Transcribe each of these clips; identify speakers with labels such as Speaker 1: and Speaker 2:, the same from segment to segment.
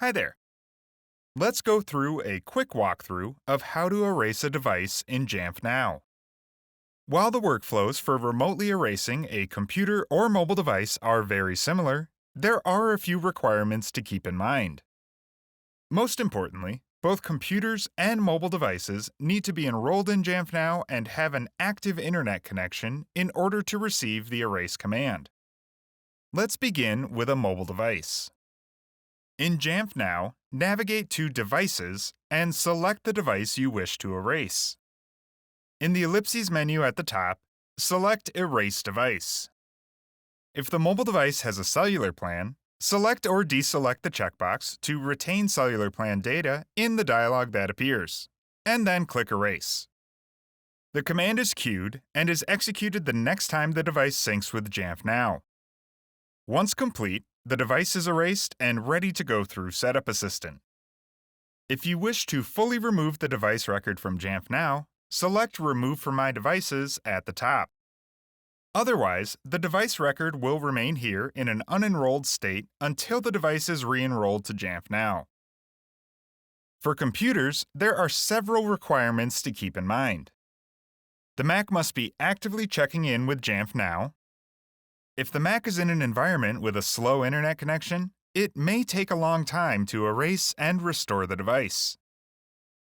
Speaker 1: Hi there. Let's go through a quick walkthrough of how to erase a device in Jamf Now. While the workflows for remotely erasing a computer or mobile device are very similar, there are a few requirements to keep in mind. Most importantly, both computers and mobile devices need to be enrolled in Jamf Now and have an active internet connection in order to receive the erase command. Let's begin with a mobile device. In Jamf Now, navigate to Devices and select the device you wish to erase. In the ellipses menu at the top, select Erase Device. If the mobile device has a cellular plan, select or deselect the checkbox to retain cellular plan data in the dialog that appears, and then click Erase. The command is queued and is executed the next time the device syncs with Jamf Now. Once complete, the device is erased and ready to go through Setup Assistant. If you wish to fully remove the device record from Jamf Now, select Remove from My Devices at the top. Otherwise, the device record will remain here in an unenrolled state until the device is re-enrolled to Jamf Now. For computers, there are several requirements to keep in mind. The Mac must be actively checking in with Jamf Now. If the Mac is in an environment with a slow internet connection, it may take a long time to erase and restore the device.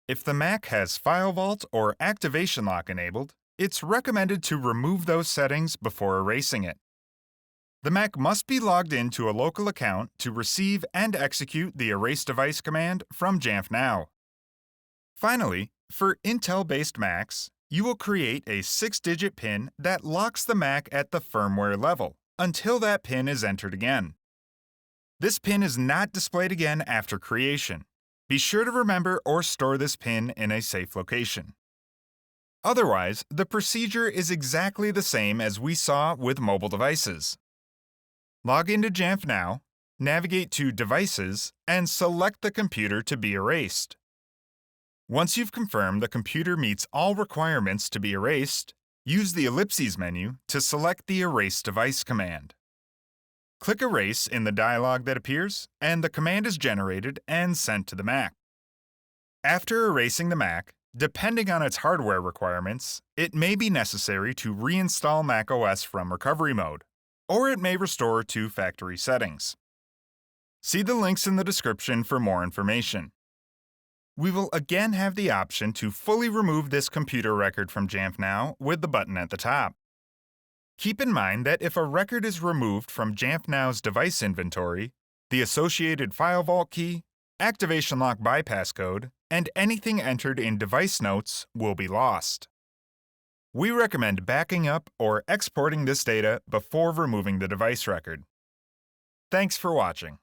Speaker 1: If the Mac has File Vault or Activation Lock enabled, it's recommended to remove those settings before erasing it. The Mac must be logged into a local account to receive and execute the Erase Device command from Jamf Now. Finally, for Intel-based Macs, you will create a 6-digit PIN that locks the Mac at the firmware level until that PIN is entered again. This PIN is not displayed again after creation. Be sure to remember or store this PIN in a safe location. Otherwise, the procedure is exactly the same as we saw with mobile devices. Log into Jamf Now, navigate to Devices, and select the computer to be erased. Once you've confirmed the computer meets all requirements to be erased, use the ellipses menu to select the Erase Device command. Click Erase in the dialog that appears, and the command is generated and sent to the Mac. After erasing the Mac, depending on its hardware requirements, it may be necessary to reinstall macOS from recovery mode, or it may restore to factory settings. See the links in the description for more information. We will again have the option to fully remove this computer record from Jamf Now with the button at the top. Keep in mind that if a record is removed from Jamf Now's device inventory, the associated File Vault key, Activation Lock bypass code, and anything entered in device notes will be lost. We recommend backing up or exporting this data before removing the device record. Thanks for watching.